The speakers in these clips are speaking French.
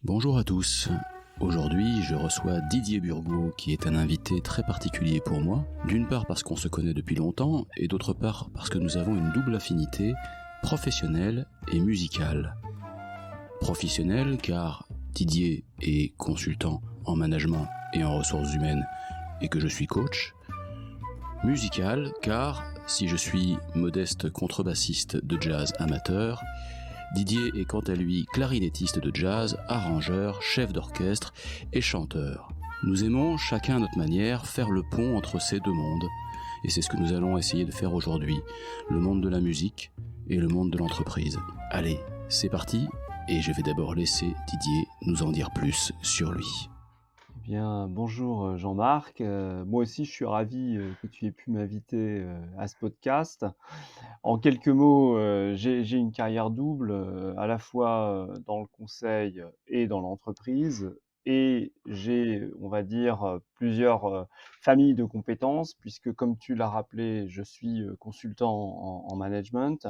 Bonjour à tous. Aujourd'hui, je reçois Didier Burgot, qui est un invité très particulier pour moi, d'une part parce qu'on se connaît depuis longtemps, et d'autre part parce que nous avons une double affinité, professionnelle et musicale. Professionnelle car Didier est consultant en management et en ressources humaines, et que je suis coach. Musicale car, si je suis modeste contrebassiste de jazz amateur, Didier est quant à lui clarinettiste de jazz, arrangeur, chef d'orchestre et chanteur. Nous aimons, chacun à notre manière, faire le pont entre ces deux mondes. Et c'est ce que nous allons essayer de faire aujourd'hui. Le monde de la musique et le monde de l'entreprise. Allez, c'est parti. Et je vais d'abord laisser Didier nous en dire plus sur lui. Eh bien, bonjour Jean-Marc. Moi aussi, je suis ravi que tu aies pu m'inviter à ce podcast. En quelques mots, j'ai une carrière double, à la fois dans le conseil et dans l'entreprise. Et j'ai, on va dire, plusieurs familles de compétences, puisque comme tu l'as rappelé, je suis consultant en management.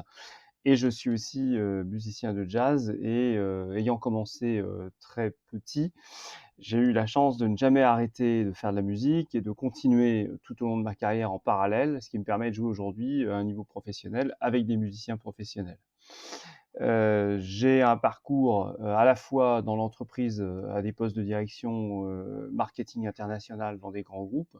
Et je suis aussi musicien de jazz et ayant commencé très petit, j'ai eu la chance de ne jamais arrêter de faire de la musique et de continuer tout au long de ma carrière en parallèle, ce qui me permet de jouer aujourd'hui à un niveau professionnel avec des musiciens professionnels. J'ai un parcours à la fois dans l'entreprise à des postes de direction marketing international dans des grands groupes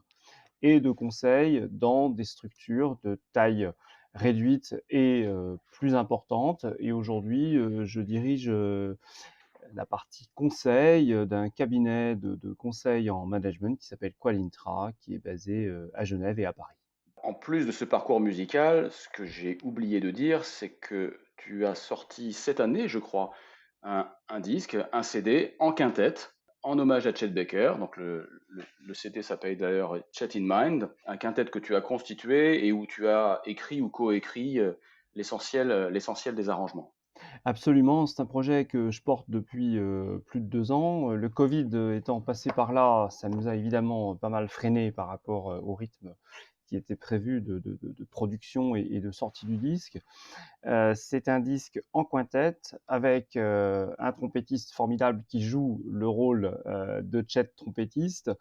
et de conseil dans des structures de taille réduite et plus importante. Et aujourd'hui, je dirige la partie conseil d'un cabinet de conseil en management qui s'appelle Qualintra, qui est basé à Genève et à Paris. En plus de ce parcours musical, ce que j'ai oublié de dire, c'est que tu as sorti cette année, je crois, un disque, un CD en quintette, en hommage à Chet Baker. Donc le CD s'appelle d'ailleurs Chet in Mind, un quintette que tu as constitué et où tu as écrit ou coécrit l'essentiel des arrangements. Absolument, c'est un projet que je porte depuis plus de 2 ans. Le Covid étant passé par là, ça nous a évidemment pas mal freiné par rapport au rythme qui était prévu de production et de sortie du disque. C'est un disque en quintette avec un trompettiste formidable qui joue le rôle de Chet trompettiste.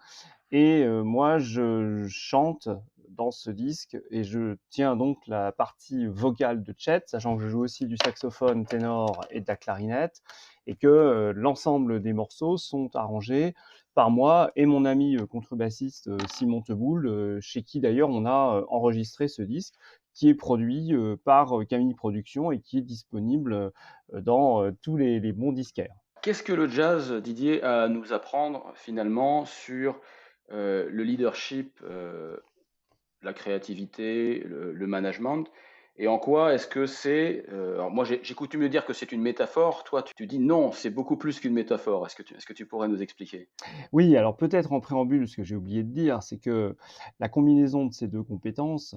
Et moi, je chante dans ce disque et je tiens donc la partie vocale de Chet, sachant que je joue aussi du saxophone ténor et de la clarinette, et que l'ensemble des morceaux sont arrangés par moi et mon ami contrebassiste Simon Teboul, chez qui d'ailleurs on a enregistré ce disque, qui est produit par Camille Productions et qui est disponible dans tous les bons disquaires. Qu'est-ce que le jazz, Didier, a à nous apprendre finalement sur le leadership, la créativité, le management, et en quoi est-ce que c'est... alors moi, j'ai coutume de dire que c'est une métaphore. Toi, tu dis non, c'est beaucoup plus qu'une métaphore. Est-ce que tu pourrais nous expliquer? Oui, alors peut-être en préambule, ce que j'ai oublié de dire, c'est que la combinaison de ces 2 compétences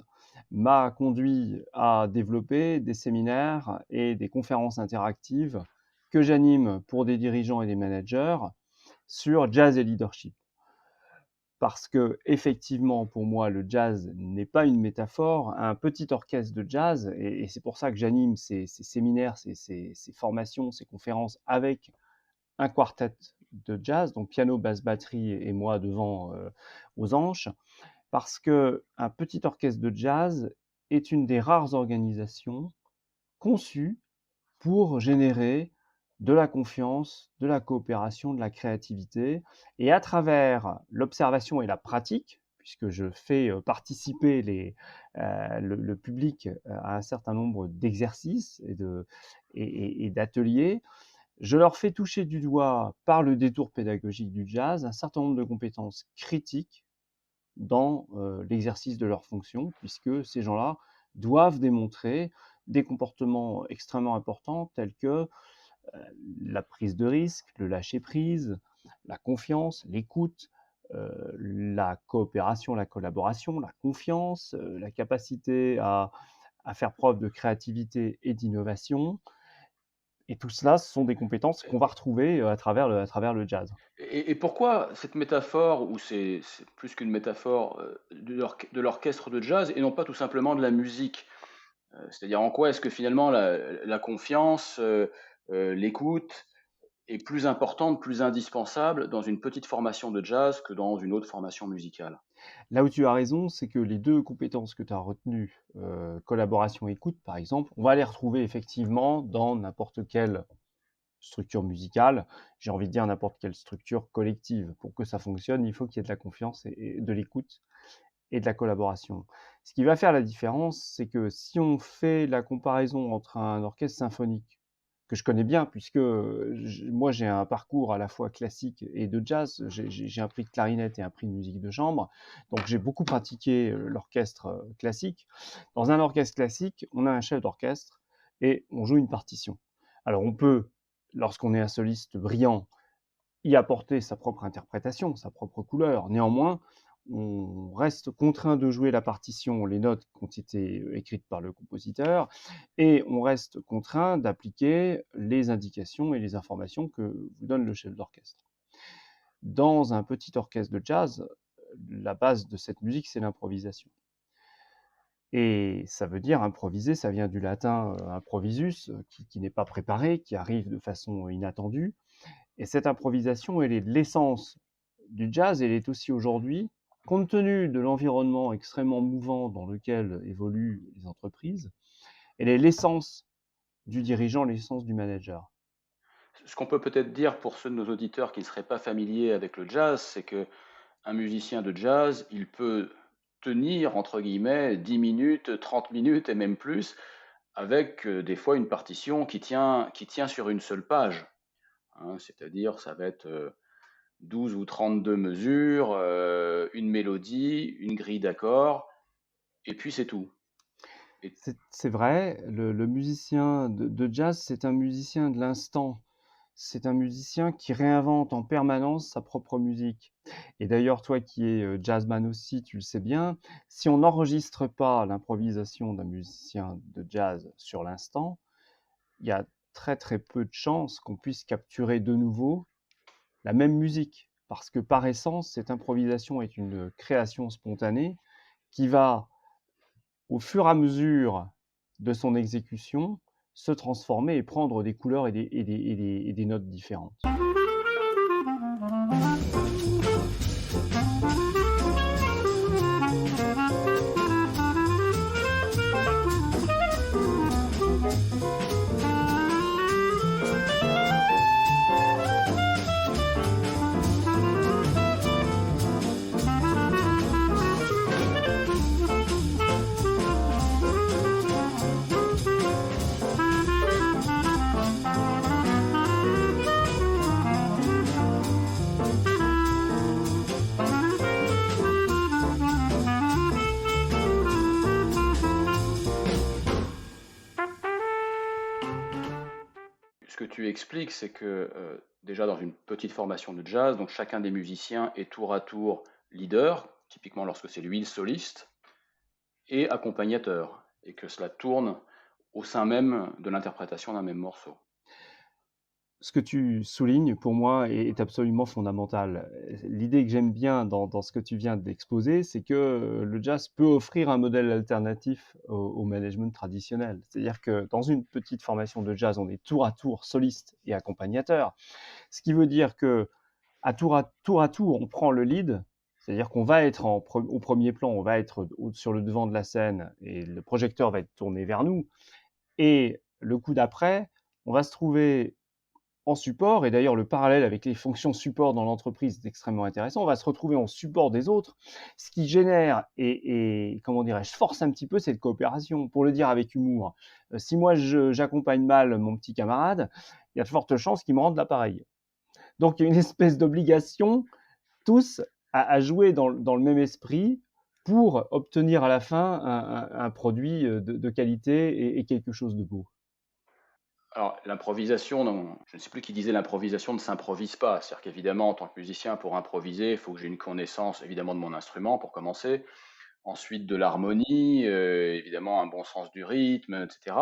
m'a conduit à développer des séminaires et des conférences interactives que j'anime pour des dirigeants et des managers sur jazz et leadership. Parce que effectivement, pour moi, le jazz n'est pas une métaphore. Un petit orchestre de jazz, et c'est pour ça que j'anime ces séminaires, ces formations, ces conférences avec un quartet de jazz, donc piano, basse, batterie et moi devant aux anches, parce que un petit orchestre de jazz est une des rares organisations conçues pour générer de la confiance, de la coopération, de la créativité, et à travers l'observation et la pratique, puisque je fais participer le public à un certain nombre d'exercices et d'ateliers, je leur fais toucher du doigt, par le détour pédagogique du jazz, un certain nombre de compétences critiques dans l'exercice de leurs fonctions, puisque ces gens-là doivent démontrer des comportements extrêmement importants tels que la prise de risque, le lâcher-prise, la confiance, l'écoute, la coopération, la collaboration, la confiance, la capacité à faire preuve de créativité et d'innovation. Et tout cela, ce sont des compétences qu'on va retrouver à travers le jazz. Et pourquoi cette métaphore, ou c'est plus qu'une métaphore, de l'orchestre de jazz et non pas tout simplement de la musique? C'est-à-dire en quoi est-ce que finalement la confiance, l'écoute, est plus importante, plus indispensable dans une petite formation de jazz que dans une autre formation musicale? Là où tu as raison, c'est que les 2 compétences que tu as retenues, collaboration, écoute, par exemple, on va les retrouver effectivement dans n'importe quelle structure musicale. J'ai envie de dire n'importe quelle structure collective. Pour que ça fonctionne, il faut qu'il y ait de la confiance et de l'écoute et de la collaboration. Ce qui va faire la différence, c'est que si on fait la comparaison entre un orchestre symphonique, que je connais bien puisque moi j'ai un parcours à la fois classique et de jazz, j'ai un prix de clarinette et un prix de musique de chambre, donc j'ai beaucoup pratiqué l'orchestre classique. Dans un orchestre classique, on a un chef d'orchestre et on joue une partition. Alors on peut, lorsqu'on est un soliste brillant, y apporter sa propre interprétation, sa propre couleur. Néanmoins, on reste contraint de jouer la partition, les notes qui ont été écrites par le compositeur, et on reste contraint d'appliquer les indications et les informations que vous donne le chef d'orchestre. Dans un petit orchestre de jazz, la base de cette musique, c'est l'improvisation. Et ça veut dire improviser, ça vient du latin improvisus, qui n'est pas préparé, qui arrive de façon inattendue. Et cette improvisation, elle est l'essence du jazz, elle est aussi aujourd'hui, compte tenu de l'environnement extrêmement mouvant dans lequel évoluent les entreprises, elle est l'essence du dirigeant, l'essence du manager. Ce qu'on peut peut-être dire pour ceux de nos auditeurs qui ne seraient pas familiers avec le jazz, c'est que un musicien de jazz, il peut tenir, entre guillemets, 10 minutes, 30 minutes et même plus, avec des fois une partition qui tient sur une seule page, hein. C'est-à-dire, ça va être 12 ou 32 mesures, une mélodie, une grille d'accords, et puis c'est tout. Et C'est vrai, le musicien de jazz, c'est un musicien de l'instant. C'est un musicien qui réinvente en permanence sa propre musique. Et d'ailleurs, toi qui es jazzman aussi, tu le sais bien, si on n'enregistre pas l'improvisation d'un musicien de jazz sur l'instant, il y a très très peu de chances qu'on puisse capturer de nouveau la même musique. Parce que par essence, cette improvisation est une création spontanée qui va, au fur et à mesure de son exécution, se transformer et prendre des couleurs et des notes différentes. ce que tu expliques, c'est que déjà dans une petite formation de jazz, donc chacun des musiciens est tour à tour leader, typiquement lorsque c'est lui le soliste, et accompagnateur, et que cela tourne au sein même de l'interprétation d'un même morceau. Ce que tu soulignes, pour moi, est absolument fondamental. L'idée que j'aime bien dans ce que tu viens d'exposer, c'est que le jazz peut offrir un modèle alternatif au management traditionnel. C'est-à-dire que dans une petite formation de jazz, on est tour à tour soliste et accompagnateur. Ce qui veut dire que tour à tour, on prend le lead, c'est-à-dire qu'on va être au premier plan, on va être sur le devant de la scène et le projecteur va être tourné vers nous. Et le coup d'après, on va se trouver en support, et d'ailleurs le parallèle avec les fonctions support dans l'entreprise est extrêmement intéressant, on va se retrouver en support des autres, ce qui génère et comment dirais-je, force un petit peu cette coopération, pour le dire avec humour. Si moi j'accompagne mal mon petit camarade, il y a de fortes chances qu'il me rende l'appareil. Donc il y a une espèce d'obligation, tous, à jouer dans le même esprit pour obtenir à la fin un produit de qualité et quelque chose de beau. Alors, l'improvisation, je ne sais plus qui disait l'improvisation ne s'improvise pas. C'est-à-dire qu'évidemment, en tant que musicien, pour improviser, il faut que j'ai une connaissance évidemment de mon instrument pour commencer, ensuite de l'harmonie, évidemment un bon sens du rythme, etc.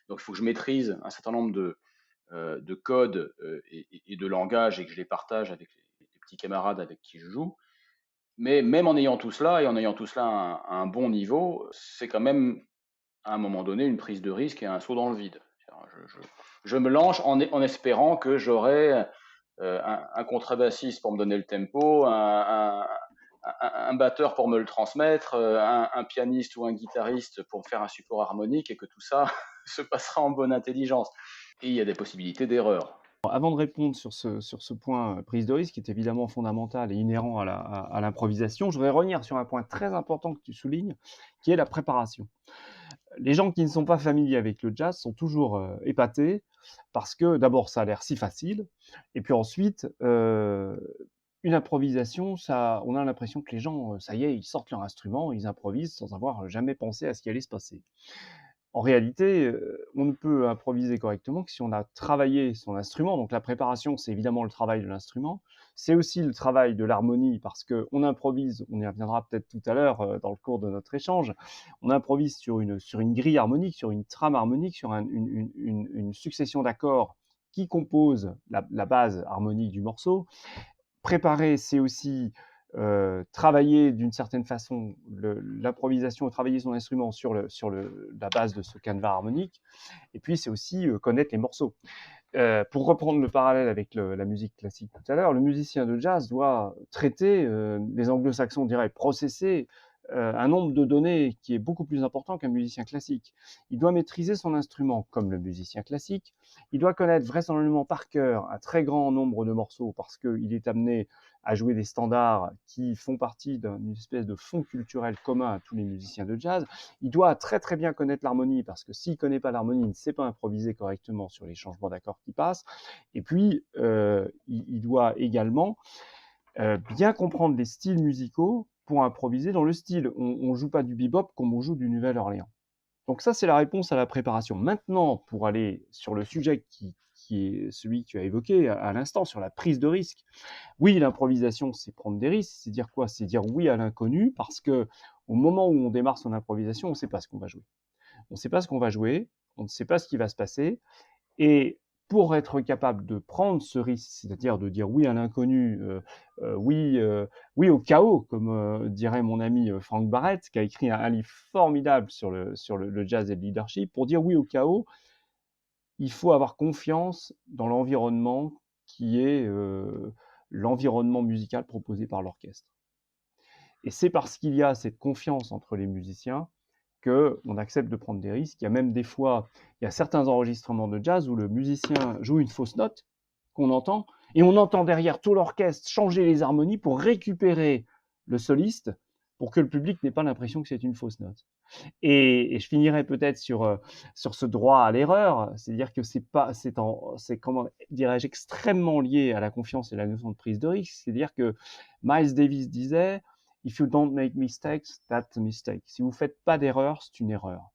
Donc, il faut que je maîtrise un certain nombre de codes et de langages et que je les partage avec les petits camarades avec qui je joue. Mais même en ayant tout cela et en ayant tout cela à un bon niveau, c'est quand même à un moment donné une prise de risque et un saut dans le vide. Je me lance en espérant que j'aurai un contrebassiste pour me donner le tempo, un batteur pour me le transmettre, un pianiste ou un guitariste pour me faire un support harmonique et que tout ça se passera en bonne intelligence. Et il y a des possibilités d'erreur. Avant de répondre sur ce point prise de risque, qui est évidemment fondamental et inhérent à l'improvisation, je voudrais revenir sur un point très important que tu soulignes, qui est la préparation. Les gens qui ne sont pas familiers avec le jazz sont toujours épatés parce que d'abord ça a l'air si facile, et puis ensuite une improvisation, ça, on a l'impression que les gens, ça y est, ils sortent leur instrument, ils improvisent sans avoir jamais pensé à ce qui allait se passer. En réalité, on ne peut improviser correctement que si on a travaillé son instrument. Donc la préparation, c'est évidemment le travail de l'instrument. C'est aussi le travail de l'harmonie parce qu'on improvise, on y reviendra peut-être tout à l'heure dans le cours de notre échange, on improvise sur une grille harmonique, sur une trame harmonique, sur une succession d'accords qui composent la base harmonique du morceau. Préparer, c'est aussi travailler d'une certaine façon l'improvisation, travailler son instrument sur la base de ce canevas harmonique, et puis c'est aussi connaître les morceaux. Pour reprendre le parallèle avec la musique classique tout à l'heure, le musicien de jazz doit traiter, les anglo-saxons diraient processer, un nombre de données qui est beaucoup plus important qu'un musicien classique. Il doit maîtriser son instrument comme le musicien classique, il doit connaître vraisemblablement par cœur un très grand nombre de morceaux parce qu'il est amené à jouer des standards qui font partie d'une espèce de fond culturel commun à tous les musiciens de jazz. Il doit très très bien connaître l'harmonie parce que s'il ne connaît pas l'harmonie, il ne sait pas improviser correctement sur les changements d'accords qui passent. Et puis, il doit également bien comprendre les styles musicaux pour improviser dans le style. On ne joue pas du bebop comme on joue du Nouvelle-Orléans. Donc ça, c'est la réponse à la préparation. Maintenant, pour aller sur le sujet qui est celui que tu as évoqué à l'instant, sur la prise de risque. Oui, l'improvisation, c'est prendre des risques. C'est dire quoi? C'est dire oui à l'inconnu, parce que au moment où on démarre son improvisation, on ne sait pas ce qu'on va jouer. On ne sait pas ce qu'on va jouer, on ne sait pas ce qui va se passer. Et pour être capable de prendre ce risque, c'est-à-dire de dire oui à l'inconnu, oui au chaos, comme dirait mon ami Frank Barrett, qui a écrit un livre formidable sur le jazz et le leadership. Pour dire oui au chaos, il faut avoir confiance dans l'environnement qui est l'environnement musical proposé par l'orchestre. Et c'est parce qu'il y a cette confiance entre les musiciens qu'on accepte de prendre des risques. Il y a même des fois, il y a certains enregistrements de jazz où le musicien joue une fausse note qu'on entend, et on entend derrière tout l'orchestre changer les harmonies pour récupérer le soliste, pour que le public n'ait pas l'impression que c'est une fausse note. Et je finirai peut-être sur ce droit à l'erreur, c'est-à-dire que c'est comment dirais-je, extrêmement lié à la confiance et la notion de prise de risque. C'est-à-dire que Miles Davis disait If you don't make mistakes, that's a mistake. Si vous ne faites pas d'erreur, c'est une erreur.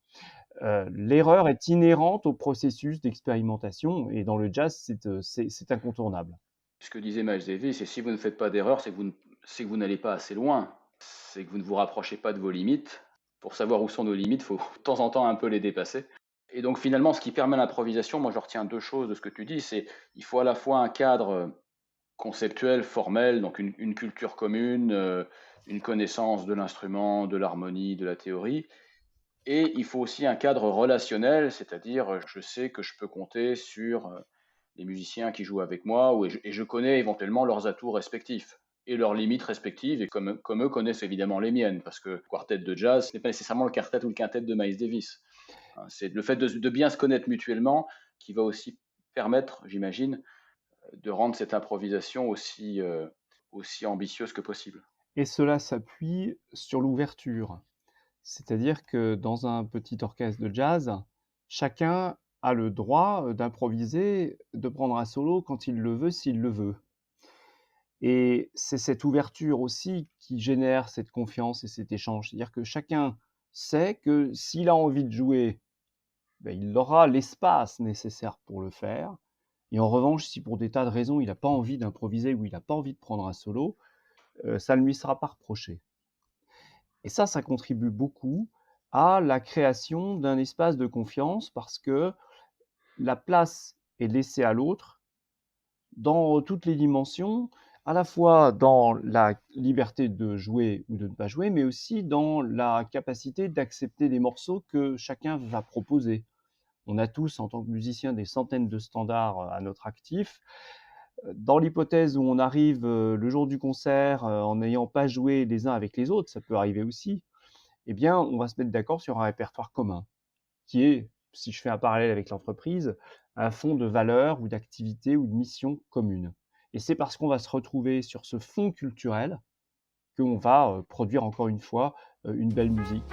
L'erreur est inhérente au processus d'expérimentation, et dans le jazz, c'est incontournable. Ce que disait Miles Davis, c'est si vous ne faites pas d'erreur, c'est que vous n'allez pas assez loin, c'est que vous ne vous rapprochez pas de vos limites. Pour savoir où sont nos limites, il faut de temps en temps un peu les dépasser. Et donc finalement, ce qui permet l'improvisation, moi je retiens deux choses de ce que tu dis, c'est il faut à la fois un cadre conceptuel, formel, donc une culture commune, une connaissance de l'instrument, de l'harmonie, de la théorie, et il faut aussi un cadre relationnel, c'est-à-dire je sais que je peux compter sur les musiciens qui jouent avec moi, et je connais éventuellement leurs atouts respectifs et leurs limites respectives, et comme eux connaissent évidemment les miennes, parce que quartet de jazz, ce n'est pas nécessairement le quartet ou le quintet de Miles Davis. C'est le fait de bien se connaître mutuellement qui va aussi permettre, j'imagine, de rendre cette improvisation aussi ambitieuse que possible. Et cela s'appuie sur l'ouverture. C'est-à-dire que dans un petit orchestre de jazz, chacun a le droit d'improviser, de prendre un solo quand il le veut, s'il le veut. Et c'est cette ouverture aussi qui génère cette confiance et cet échange. C'est-à-dire que chacun sait que s'il a envie de jouer, ben, il aura l'espace nécessaire pour le faire. Et en revanche, si pour des tas de raisons, il n'a pas envie d'improviser ou il n'a pas envie de prendre un solo, ça ne lui sera pas reproché. Et ça contribue beaucoup à la création d'un espace de confiance parce que la place est laissée à l'autre dans toutes les dimensions, à la fois dans la liberté de jouer ou de ne pas jouer, mais aussi dans la capacité d'accepter des morceaux que chacun va proposer. On a tous, en tant que musiciens, des centaines de standards à notre actif. Dans l'hypothèse où on arrive le jour du concert en n'ayant pas joué les uns avec les autres, ça peut arriver aussi, eh bien, on va se mettre d'accord sur un répertoire commun, qui est, si je fais un parallèle avec l'entreprise, un fond de valeurs ou d'activités ou de missions communes. Et c'est parce qu'on va se retrouver sur ce fond culturel qu'on va produire encore une fois une belle musique.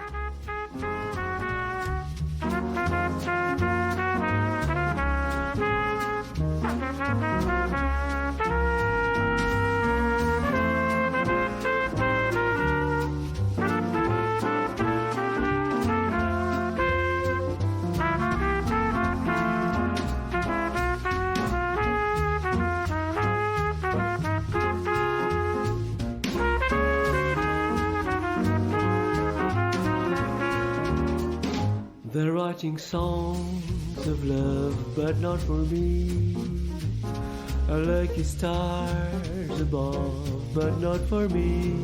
They're writing songs of love, but not for me. Lucky stars above, but not for me.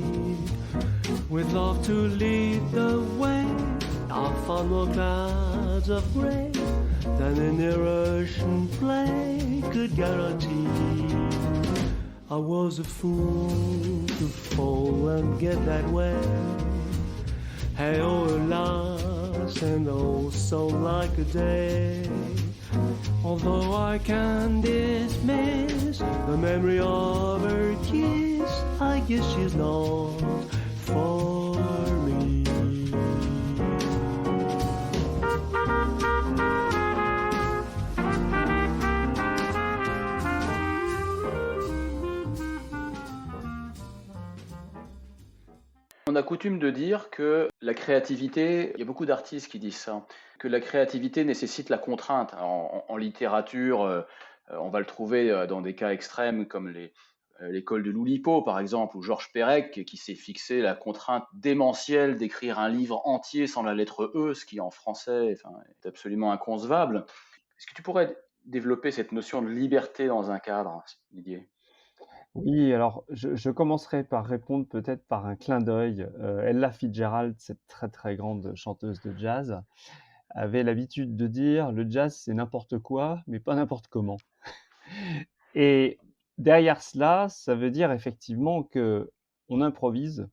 With love to lead the way, I'll found more clouds of gray than any Russian play could guarantee. I was a fool to fall and get that way. Hey, oh, alas, and oh, so like a day. Although I can dismiss the memory of her kiss, I guess she's not for me. On a coutume de dire que la créativité, il y a beaucoup d'artistes qui disent ça, que la créativité nécessite la contrainte. En littérature, on va le trouver dans des cas extrêmes comme l'école de l'Oulipo, par exemple, ou Georges Perec, qui s'est fixé la contrainte démentielle d'écrire un livre entier sans la lettre E, ce qui en français est absolument inconcevable. Est-ce que tu pourrais développer cette notion de liberté dans un cadre, Didier? Oui, alors je commencerai par répondre peut-être par un clin d'œil. Ella Fitzgerald, cette très très grande chanteuse de jazz, avait l'habitude de dire le jazz c'est n'importe quoi, mais pas n'importe comment. Et derrière cela, ça veut dire effectivement que on improvise,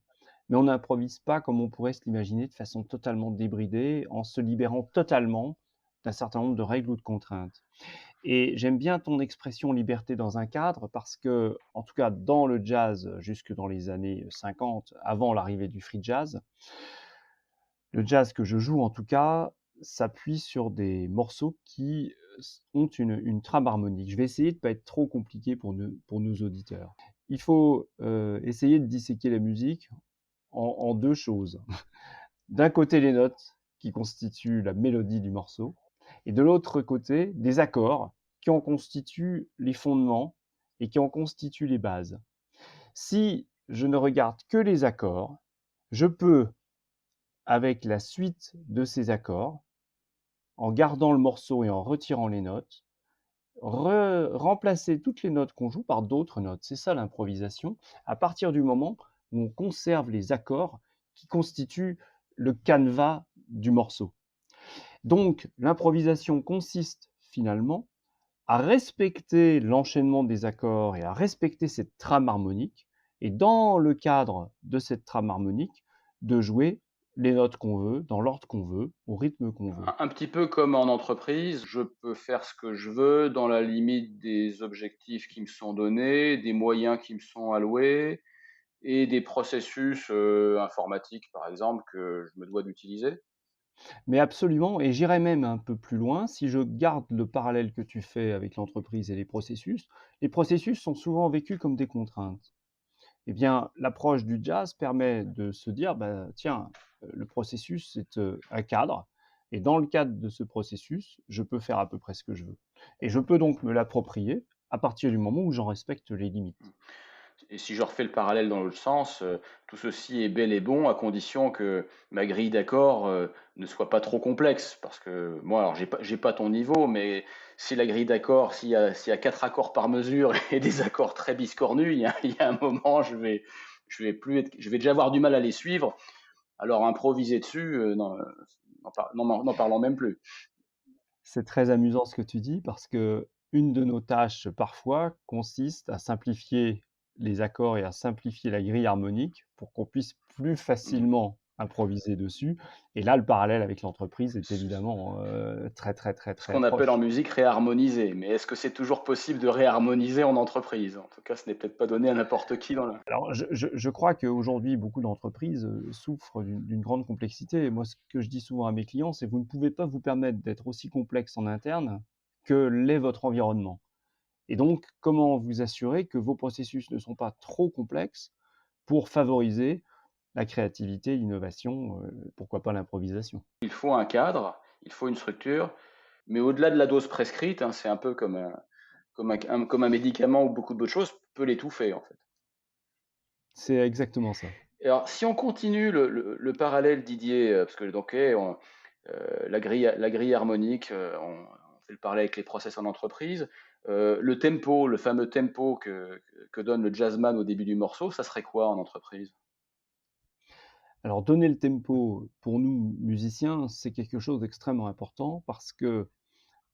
mais on n'improvise pas comme on pourrait se l'imaginer de façon totalement débridée, en se libérant totalement d'un certain nombre de règles ou de contraintes. Et j'aime bien ton expression liberté dans un cadre parce que, en tout cas dans le jazz, jusque dans les années 50, avant l'arrivée du free jazz, le jazz que je joue en tout cas s'appuie sur des morceaux qui ont une trame harmonique. Je vais essayer de ne pas être trop compliqué pour nos auditeurs. Il faut essayer de disséquer la musique en deux choses. D'un côté, les notes qui constituent la mélodie du morceau, et de l'autre côté, des accords qui en constituent les fondements et qui en constituent les bases. Si je ne regarde que les accords, je peux, avec la suite de ces accords, en gardant le morceau et en retirant les notes, remplacer toutes les notes qu'on joue par d'autres notes. C'est ça l'improvisation, à partir du moment où on conserve les accords qui constituent le canevas du morceau. Donc, l'improvisation consiste finalement à respecter l'enchaînement des accords et à respecter cette trame harmonique, et dans le cadre de cette trame harmonique, de jouer les notes qu'on veut, dans l'ordre qu'on veut, au rythme qu'on veut. Un petit peu comme en entreprise, je peux faire ce que je veux dans la limite des objectifs qui me sont donnés, des moyens qui me sont alloués et des processus informatiques, par exemple, que je me dois d'utiliser. Mais absolument, et j'irai même un peu plus loin, si je garde le parallèle que tu fais avec l'entreprise et les processus sont souvent vécus comme des contraintes. Eh bien, l'approche du jazz permet de se dire, bah, tiens, le processus, c'est un cadre, et dans le cadre de ce processus, je peux faire à peu près ce que je veux. Et je peux donc me l'approprier à partir du moment où j'en respecte les limites. Et si je refais le parallèle dans l'autre sens, tout ceci est bel et bon à condition que ma grille d'accords ne soit pas trop complexe. Parce que moi, alors j'ai pas ton niveau, mais si la grille d'accords, s'il y a 4 accords par mesure et des accords très biscornus, il y a un moment, je vais déjà avoir du mal à les suivre. Alors improviser dessus, n'en parlons même plus. C'est très amusant ce que tu dis parce que une de nos tâches parfois consiste à simplifier les accords et à simplifier la grille harmonique pour qu'on puisse plus Mmh. facilement improviser dessus. Et là, le parallèle avec l'entreprise est évidemment très, très, très, Ce très qu'on appelle en proche. musique réharmoniser. Mais est-ce que c'est toujours possible de réharmoniser en entreprise? En tout cas, ce n'est peut-être pas donné à n'importe qui dans le Alors, je crois qu'aujourd'hui, beaucoup d'entreprises souffrent d'une grande complexité. Et moi, ce que je dis souvent à mes clients, c'est que vous ne pouvez pas vous permettre d'être aussi complexe en interne que l'est votre environnement. Et donc, comment vous assurer que vos processus ne sont pas trop complexes pour favoriser la créativité, l'innovation, pourquoi pas l'improvisation? il faut un cadre, il faut une structure, mais au-delà de la dose prescrite, hein, c'est un peu comme un médicament ou beaucoup d'autres choses peut l'étouffer, en fait. C'est exactement ça. Et alors, si on continue le parallèle, Didier, parce que donc, la grille harmonique, on fait le parallèle avec les process en entreprise. Le tempo, le fameux tempo que donne le jazzman au début du morceau, ça serait quoi en entreprise? Alors donner le tempo, pour nous musiciens, c'est quelque chose d'extrêmement important parce que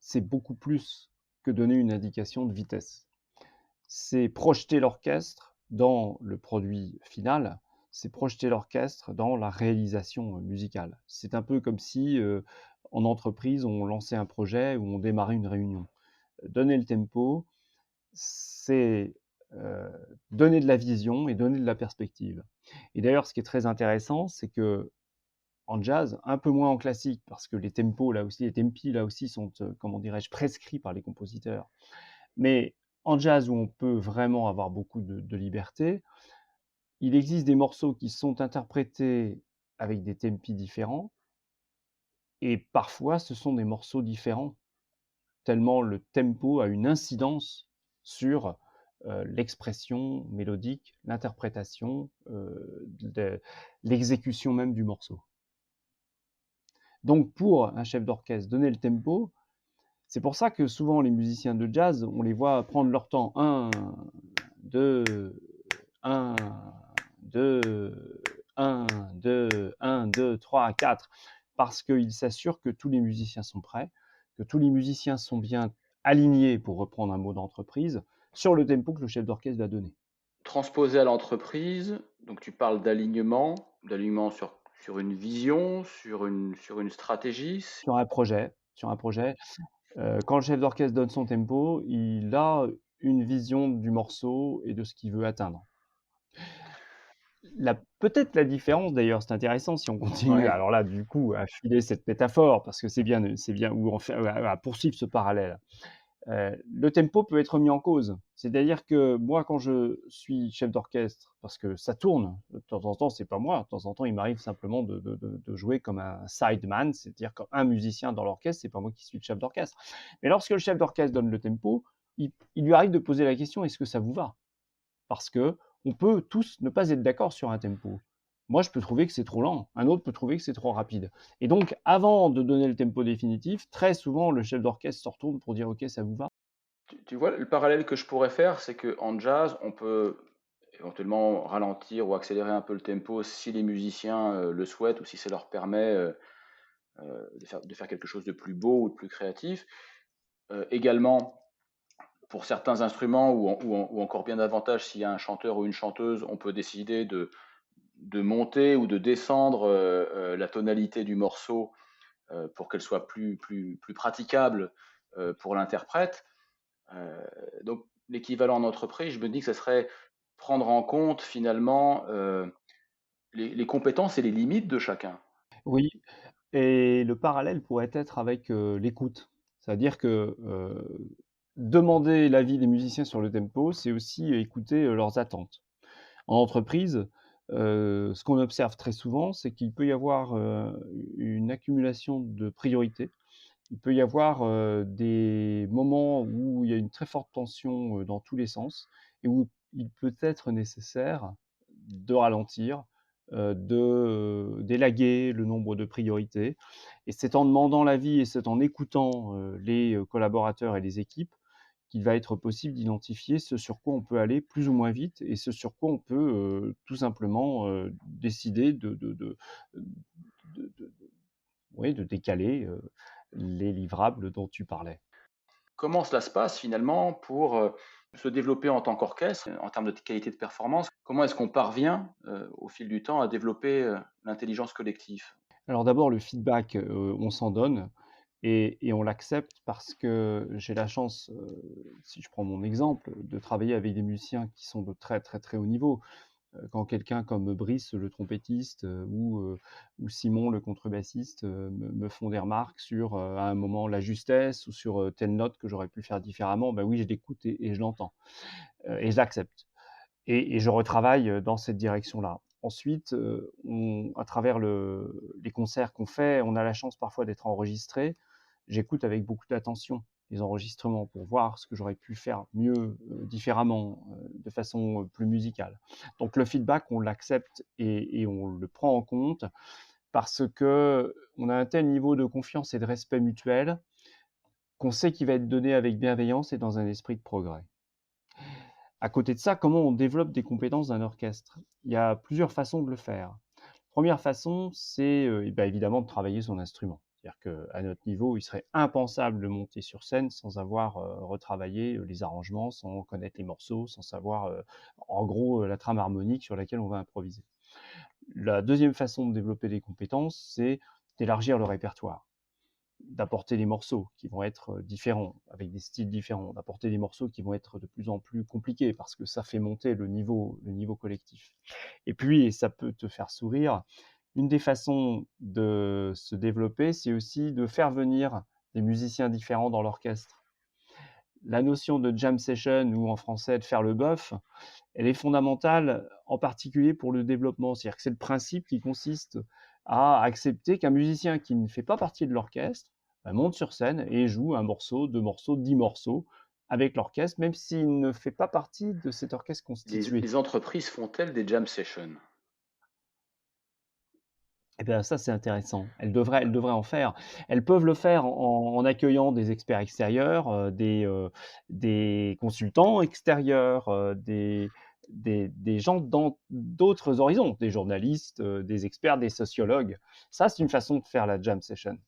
c'est beaucoup plus que donner une indication de vitesse. C'est projeter l'orchestre dans le produit final, c'est projeter l'orchestre dans la réalisation musicale. C'est un peu comme si, en entreprise, on lançait un projet ou on démarrait une réunion. Donner le tempo, c'est, donner de la vision et donner de la perspective. Et d'ailleurs, ce qui est très intéressant, c'est qu'en jazz, un peu moins en classique, parce que les tempos, là aussi, les tempi, là aussi, sont, comment dirais-je, prescrits par les compositeurs. Mais en jazz, où on peut vraiment avoir beaucoup de liberté, il existe des morceaux qui sont interprétés avec des tempi différents, et parfois ce sont des morceaux différents, tellement le tempo a une incidence sur l'expression mélodique, l'interprétation, l'exécution même du morceau. Donc pour un chef d'orchestre, donner le tempo, c'est pour ça que souvent les musiciens de jazz, on les voit prendre leur temps. 1, 2, 1, 2, 1, 2, 1, 2, 3, 4. Parce qu'ils s'assurent que tous les musiciens sont prêts, que tous les musiciens sont bien alignés, pour reprendre un mot d'entreprise, sur le tempo que le chef d'orchestre va donner. Transposé à l'entreprise, donc tu parles d'alignement sur une vision, sur une stratégie. Sur un projet, quand le chef d'orchestre donne son tempo, il a une vision du morceau et de ce qu'il veut atteindre. Peut-être la différence d'ailleurs, c'est intéressant si on continue, Ouais. alors là, du coup, à filer cette métaphore, parce que c'est bien, ou à poursuivre ce parallèle. Le tempo peut être mis en cause. C'est-à-dire que moi, quand je suis chef d'orchestre, parce que ça tourne, de temps en temps, c'est pas moi, de temps en temps, il m'arrive simplement de jouer comme un sideman, c'est-à-dire comme un musicien dans l'orchestre, c'est pas moi qui suis le chef d'orchestre. Mais lorsque le chef d'orchestre donne le tempo, il lui arrive de poser la question, est-ce que ça vous va? Parce que on peut tous ne pas être d'accord sur un tempo. Moi, je peux trouver que c'est trop lent, un autre peut trouver que c'est trop rapide. Et donc, avant de donner le tempo définitif, très souvent, le chef d'orchestre se retourne pour dire: «OK, ça vous va?» Tu vois, le parallèle que je pourrais faire, c'est qu'en jazz, on peut éventuellement ralentir ou accélérer un peu le tempo si les musiciens le souhaitent ou si ça leur permet de faire quelque chose de plus beau ou de plus créatif. Également, pour certains instruments ou encore bien davantage, s'il y a un chanteur ou une chanteuse, on peut décider de monter ou de descendre la tonalité du morceau pour qu'elle soit plus praticable pour l'interprète. Donc, l'équivalent en entreprise, je me dis que ce serait prendre en compte finalement les compétences et les limites de chacun. Oui, et le parallèle pourrait être avec l'écoute. C'est-à-dire que demander l'avis des musiciens sur le tempo, c'est aussi écouter leurs attentes. En entreprise, ce qu'on observe très souvent, c'est qu'il peut y avoir une accumulation de priorités. Il peut y avoir des moments où il y a une très forte tension dans tous les sens et où il peut être nécessaire de ralentir, d'élaguer le nombre de priorités. Et c'est en demandant l'avis et c'est en écoutant les collaborateurs et les équipes qu'il va être possible d'identifier ce sur quoi on peut aller plus ou moins vite et ce sur quoi on peut tout simplement décider de, oui, de décaler les livrables dont tu parlais. Comment cela se passe finalement pour se développer en tant qu'orchestre, en termes de qualité de performance? Comment est-ce qu'on parvient au fil du temps à développer l'intelligence collective? Alors d'abord le feedback, on s'en donne et on l'accepte parce que j'ai la chance, si je prends mon exemple, de travailler avec des musiciens qui sont de très, très, très haut niveau. Quand quelqu'un comme Brice, le trompettiste, ou Simon, le contrebassiste, me font des remarques sur, à un moment, la justesse ou sur, telle note que j'aurais pu faire différemment, bah oui, je l'écoute et je l'entends, et je l'accepte et je retravaille, dans cette direction-là. Ensuite, à travers les concerts qu'on fait, on a la chance parfois d'être enregistrés. J'écoute avec beaucoup d'attention les enregistrements pour voir ce que j'aurais pu faire mieux, différemment, de façon, plus musicale. Donc le feedback, on l'accepte et on le prend en compte parce qu'on a un tel niveau de confiance et de respect mutuel qu'on sait qu'il va être donné avec bienveillance et dans un esprit de progrès. À côté de ça, comment on développe des compétences d'un orchestre? Il y a plusieurs façons de le faire. Première façon, c'est évidemment de travailler son instrument. C'est-à-dire qu'à notre niveau, il serait impensable de monter sur scène sans avoir retravaillé les arrangements, sans connaître les morceaux, sans savoir en gros la trame harmonique sur laquelle on va improviser. La deuxième façon de développer des compétences, c'est d'élargir le répertoire, d'apporter des morceaux qui vont être différents, avec des styles différents, d'apporter des morceaux qui vont être de plus en plus compliqués parce que ça fait monter le niveau collectif. Et puis, et ça peut te faire sourire, une des façons de se développer, c'est aussi de faire venir des musiciens différents dans l'orchestre. La notion de jam session, ou en français de faire le bœuf, elle est fondamentale, en particulier pour le développement. C'est-à-dire que c'est le principe qui consiste à accepter qu'un musicien qui ne fait pas partie de l'orchestre monte sur scène et joue un morceau, 2 morceaux, 10 morceaux avec l'orchestre, même s'il ne fait pas partie de cet orchestre constitué. Les entreprises font-elles des jam sessions? Eh bien, ça, c'est intéressant. Elles devraient en faire. Elles peuvent le faire en accueillant des experts extérieurs, des consultants extérieurs, des gens dans d'autres horizons, des journalistes, des experts, des sociologues. Ça, c'est une façon de faire la jam session.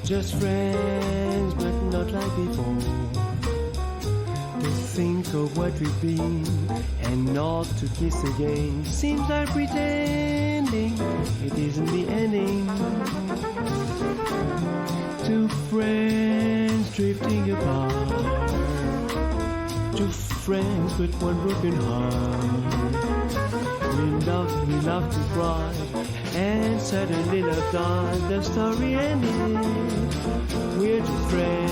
Just friends, but not like before. To think of what we've been and not to kiss again seems like pretending it isn't the ending. Two friends drifting apart. Two friends with one broken heart. We love to cry, and suddenly love died. The story ended. We're just friends.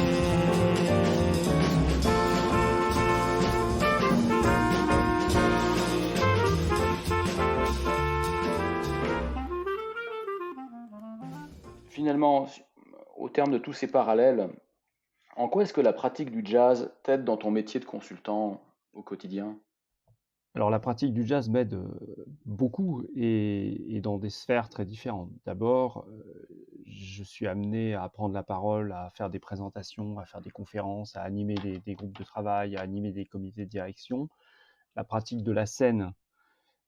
Finalement, au terme de tous ces parallèles, en quoi est-ce que la pratique du jazz t'aide dans ton métier de consultant au quotidien? Alors la pratique du jazz m'aide beaucoup et dans des sphères très différentes. D'abord, je suis amené à prendre la parole, à faire des présentations, à faire des conférences, à animer des groupes de travail, à animer des comités de direction. La pratique de la scène,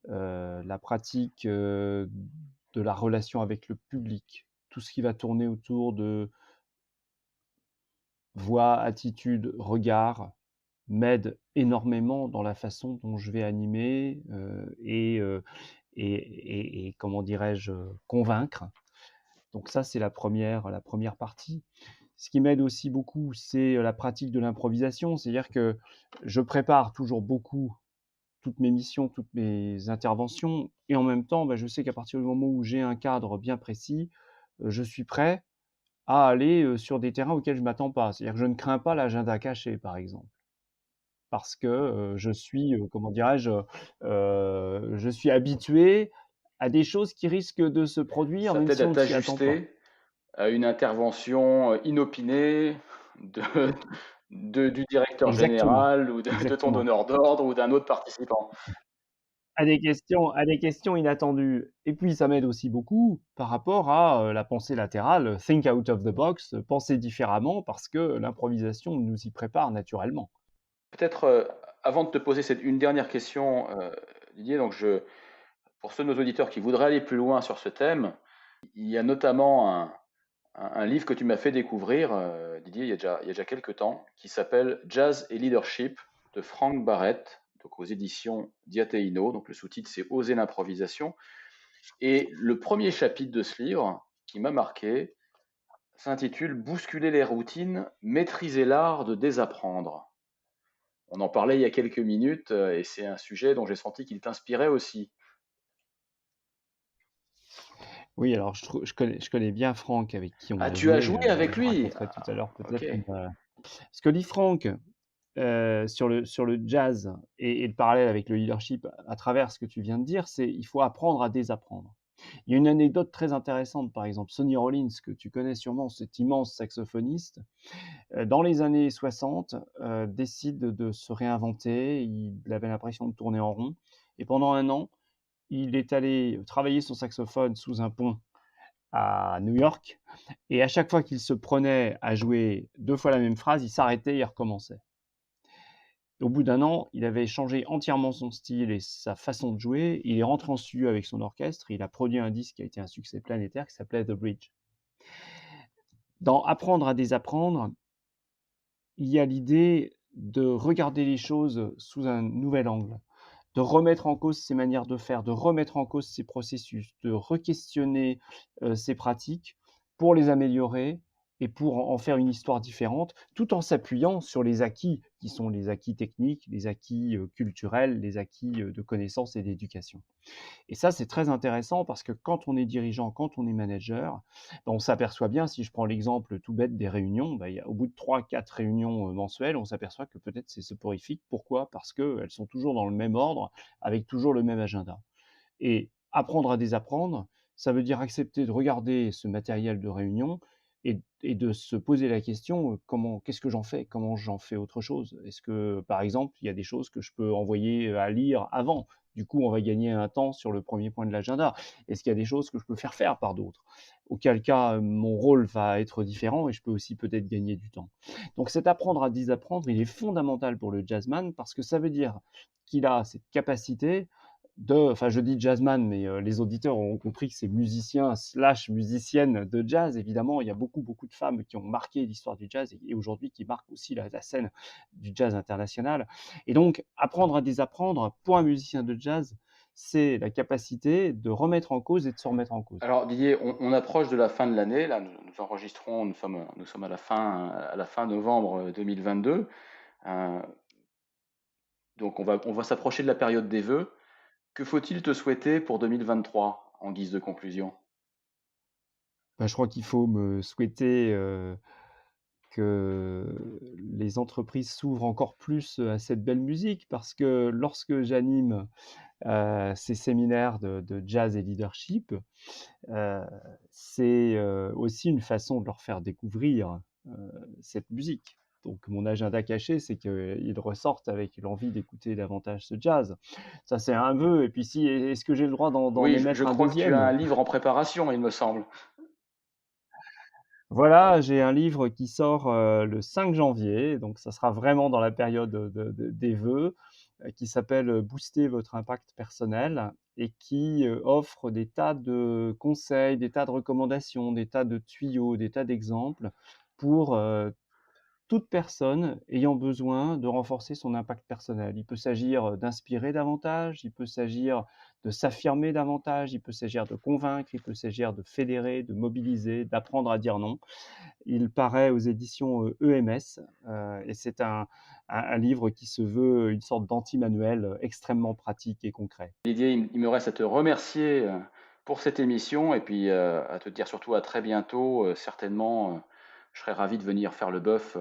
la pratique de la relation avec le public, tout ce qui va tourner autour de voix, attitude, regard, m'aide énormément dans la façon dont je vais animer et comment dirais-je, convaincre. Donc ça, c'est la première partie. Ce qui m'aide aussi beaucoup, c'est la pratique de l'improvisation, c'est-à-dire que je prépare toujours beaucoup toutes mes missions, toutes mes interventions, et en même temps, je sais qu'à partir du moment où j'ai un cadre bien précis, je suis prêt à aller sur des terrains auxquels je ne m'attends pas. C'est-à-dire que je ne crains pas l'agenda caché, par exemple, parce que je suis, comment dirais-je, je suis habitué à des choses qui risquent de se produire, Ça même t'aide si à on ne s'y attend pas. t'ajuster à une intervention inopinée de, du directeur Exactement, général ou de ton exactement. donneur d'ordre ou d'un autre participant. À des questions inattendues. Et puis, ça m'aide aussi beaucoup par rapport à la pensée latérale, think out of the box, penser différemment, parce que l'improvisation nous y prépare naturellement. Peut-être avant de te poser une dernière question, Didier, donc pour ceux de nos auditeurs qui voudraient aller plus loin sur ce thème, il y a notamment un livre que tu m'as fait découvrir, Didier, il y a déjà quelques temps, qui s'appelle Jazz et Leadership de Frank Barrett, donc aux éditions Diateino. Donc le sous-titre, c'est Oser l'improvisation. Et le premier chapitre de ce livre, qui m'a marqué, s'intitule Bousculer les routines, maîtriser l'art de désapprendre. On en parlait il y a quelques minutes et c'est un sujet dont j'ai senti qu'il t'inspirait aussi. Oui, alors je connais bien Franck, avec qui on Ah, a tu as joué. joué avec Je lui? raconterai tout à l'heure Ok. peut-être ce que dit Franck sur le jazz et le parallèle avec le leadership à travers ce que tu viens de dire, c'est il faut apprendre à désapprendre. Il y a une anecdote très intéressante, par exemple, Sonny Rollins, que tu connais sûrement, cet immense saxophoniste, dans les années 60, décide de se réinventer. Il avait l'impression de tourner en rond. Et pendant un an, il est allé travailler son saxophone sous un pont à New York. Et à chaque fois qu'il se prenait à jouer 2 fois la même phrase, il s'arrêtait et il recommençait. Au bout d'un an, il avait changé entièrement son style et sa façon de jouer. Il est rentré en studio avec son orchestre. Il a produit un disque qui a été un succès planétaire qui s'appelait The Bridge. Dans Apprendre à désapprendre, il y a l'idée de regarder les choses sous un nouvel angle, de remettre en cause ses manières de faire, de remettre en cause ses processus, de re-questionner ses pratiques pour les améliorer et pour en faire une histoire différente, tout en s'appuyant sur les acquis qui sont les acquis techniques, les acquis culturels, les acquis de connaissances et d'éducation. Et ça, c'est très intéressant parce que quand on est dirigeant, quand on est manager, on s'aperçoit bien, si je prends l'exemple tout bête des réunions, au bout de 3-4 réunions mensuelles, on s'aperçoit que peut-être c'est soporifique. Pourquoi? Parce qu'elles sont toujours dans le même ordre, avec toujours le même agenda. Et apprendre à désapprendre, ça veut dire accepter de regarder ce matériel de réunion et de se poser la question, qu'est-ce que j'en fais? Comment j'en fais autre chose? Est-ce que, par exemple, il y a des choses que je peux envoyer à lire avant? Du coup, on va gagner un temps sur le premier point de l'agenda. Est-ce qu'il y a des choses que je peux faire faire par d'autres? Auquel cas, mon rôle va être différent et je peux aussi peut-être gagner du temps. Donc cet apprendre à désapprendre, il est fondamental pour le jazzman parce que ça veut dire qu'il a cette capacité enfin je dis jazzman, mais les auditeurs ont compris que c'est musicien slash musicienne de jazz. Évidemment, il y a beaucoup de femmes qui ont marqué l'histoire du jazz et aujourd'hui qui marquent aussi la scène du jazz international. Et donc, apprendre à désapprendre, pour un musicien de jazz, c'est la capacité de remettre en cause et de se remettre en cause. Alors Didier, on approche de la fin de l'année. Là, nous enregistrons, nous sommes à la fin novembre 2022. Donc on va s'approcher de la période des vœux. Que faut-il te souhaiter pour 2023 en guise de conclusion? Je crois qu'il faut me souhaiter que les entreprises s'ouvrent encore plus à cette belle musique, parce que lorsque j'anime ces séminaires de jazz et leadership, c'est aussi une façon de leur faire découvrir cette musique. Donc mon agenda caché, c'est qu'ils ressortent avec l'envie d'écouter davantage ce jazz. Ça, c'est un vœu. Et puis est-ce que j'ai le droit d'en Oui, émettre je un crois que tu as un deuxième? livre en préparation, il me semble. Voilà, j'ai un livre qui sort le 5 janvier, donc ça sera vraiment dans la période des vœux, qui s'appelle Booster votre impact personnel et qui offre des tas de conseils, des tas de recommandations, des tas de tuyaux, des tas d'exemples pour toute personne ayant besoin de renforcer son impact personnel. Il peut s'agir d'inspirer davantage, il peut s'agir de s'affirmer davantage, il peut s'agir de convaincre, il peut s'agir de fédérer, de mobiliser, d'apprendre à dire non. Il paraît aux éditions EMS et c'est un livre qui se veut une sorte d'anti-manuel extrêmement pratique et concret. Didier, il me reste à te remercier pour cette émission et puis à te dire surtout à très bientôt. Certainement, je serais ravi de venir faire le bœuf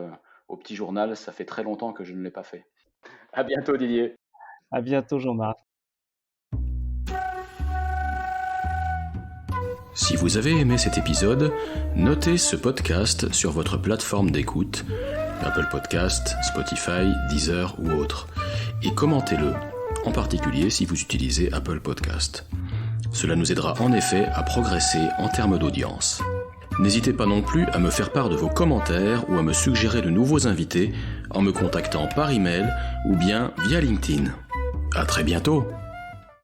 au petit journal. Ça fait très longtemps que je ne l'ai pas fait. À bientôt, Didier. À bientôt, Jean-Marc. Si vous avez aimé cet épisode, notez ce podcast sur votre plateforme d'écoute, Apple Podcast, Spotify, Deezer ou autre, et commentez-le, en particulier si vous utilisez Apple Podcast. Cela nous aidera en effet à progresser en termes d'audience. N'hésitez pas non plus à me faire part de vos commentaires ou à me suggérer de nouveaux invités en me contactant par email ou bien via LinkedIn. À très bientôt!